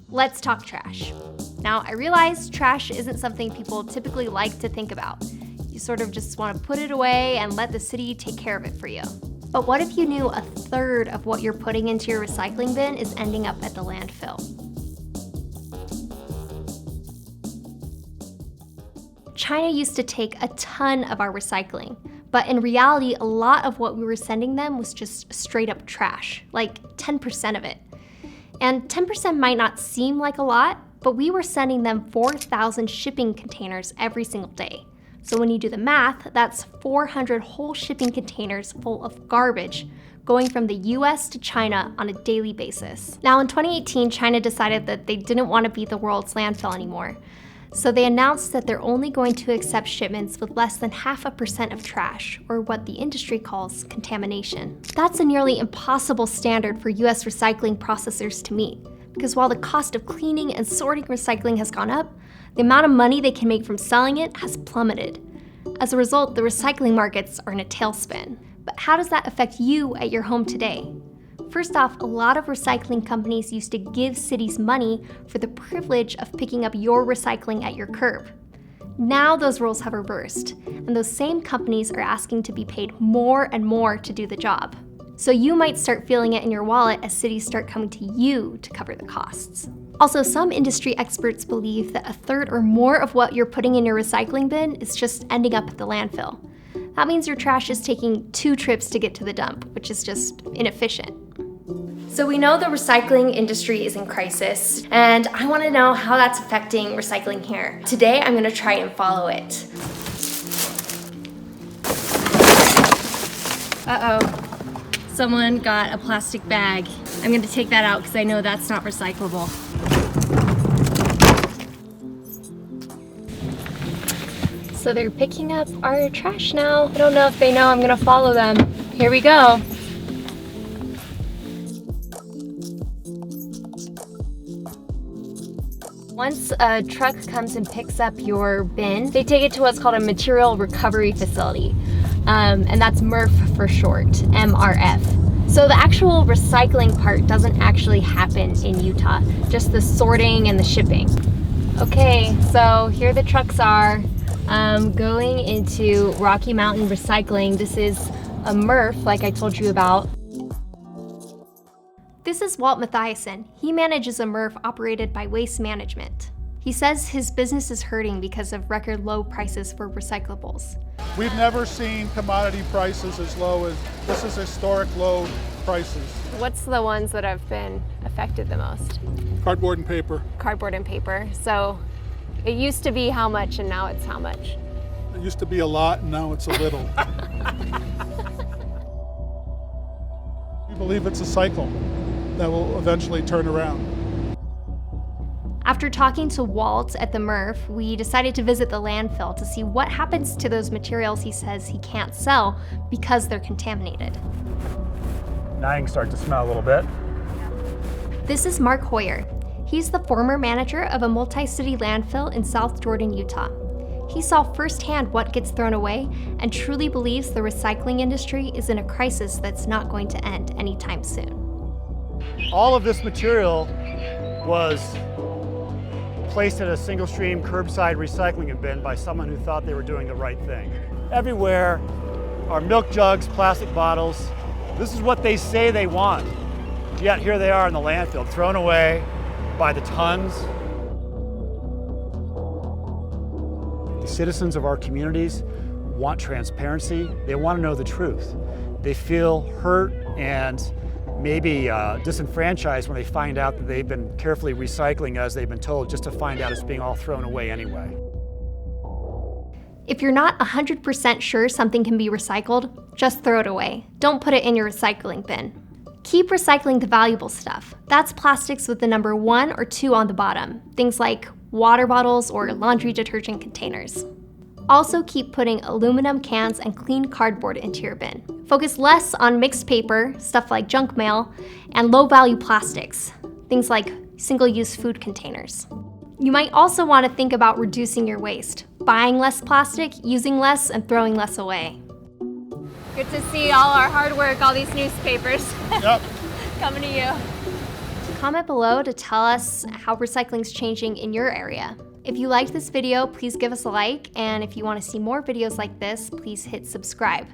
Let's talk trash. Now, I realize trash isn't something people typically like to think about. You sort of just want to put it away and let the city take care of it for you. But what if you knew a third of what you're putting into your recycling bin is ending up at the landfill? China used to take a ton of our recycling, but in reality, a lot of what we were sending them was just straight up trash, like 10% of it. And 10% might not seem like a lot, but we were sending them 4,000 shipping containers every single day. So when you do the math, that's 400 whole shipping containers full of garbage going from the US to China on a daily basis. Now in 2018, China decided that they didn't want to be the world's landfill anymore. So they announced that they're only going to accept shipments with less than 0.5% of trash, or what the industry calls contamination. That's a nearly impossible standard for US recycling processors to meet, because while the cost of cleaning and sorting recycling has gone up, the amount of money they can make from selling it has plummeted. As a result, the recycling markets are in a tailspin. But how does that affect you at your home today? First off, a lot of recycling companies used to give cities money for the privilege of picking up your recycling at your curb. Now those roles have reversed, and those same companies are asking to be paid more and more to do the job. So you might start feeling it in your wallet as cities start coming to you to cover the costs. Also, some industry experts believe that a third or more of what you're putting in your recycling bin is just ending up at the landfill. That means your trash is taking 2 trips to get to the dump, which is just inefficient. So we know the recycling industry is in crisis, and I want to know how that's affecting recycling here. Today, I'm going to try and follow it. Uh-oh. Someone got a plastic bag. I'm going to take that out because I know that's not recyclable. So they're picking up our trash now. I don't know if they know I'm going to follow them. Here we go. Once a truck comes and picks up your bin, they take it to what's called a material recovery facility. And that's MRF for short, MRF. So the actual recycling part doesn't actually happen in Utah, just the sorting and the shipping. Okay, so here the trucks are going into Rocky Mountain Recycling. This is a MRF, like I told you about. This is Walt Mathiasen. He manages a MRF operated by Waste Management. He says his business is hurting because of record low prices for recyclables. We've never seen commodity prices as low as this is historic low prices. What's the ones that have been affected the most? Cardboard and paper. Cardboard and paper. So it used to be how much and now it's how much? It used to be a lot and now it's a little. We believe it's a cycle that will eventually turn around. After talking to Walt at the MRF, we decided to visit the landfill to see what happens to those materials he says he can't sell because they're contaminated. Now you can start to smell a little bit. This is Mark Hoyer. He's the former manager of a multi-city landfill in South Jordan, Utah. He saw firsthand what gets thrown away and truly believes the recycling industry is in a crisis that's not going to end anytime soon. All of this material was placed in a single stream curbside recycling bin by someone who thought they were doing the right thing. Everywhere are milk jugs, plastic bottles. This is what they say they want. Yet here they are in the landfill, thrown away by the tons. The citizens of our communities want transparency. They want to know the truth. They feel hurt and maybe disenfranchised when they find out that they've been carefully recycling as they've been told, just to find out it's being all thrown away anyway. If you're not 100% sure something can be recycled, just throw it away. Don't put it in your recycling bin. Keep recycling the valuable stuff. That's plastics with the number 1 or 2 on the bottom, things like water bottles or laundry detergent containers. Also keep putting aluminum cans and clean cardboard into your bin. Focus less on mixed paper, stuff like junk mail, and low-value plastics, things like single-use food containers. You might also want to think about reducing your waste, buying less plastic, using less, and throwing less away. Good to see all our hard work, all these newspapers Yep. coming to you. comment below to tell us how recycling's changing in your area. If you liked this video, please give us a like, and if you want to see more videos like this, please hit subscribe.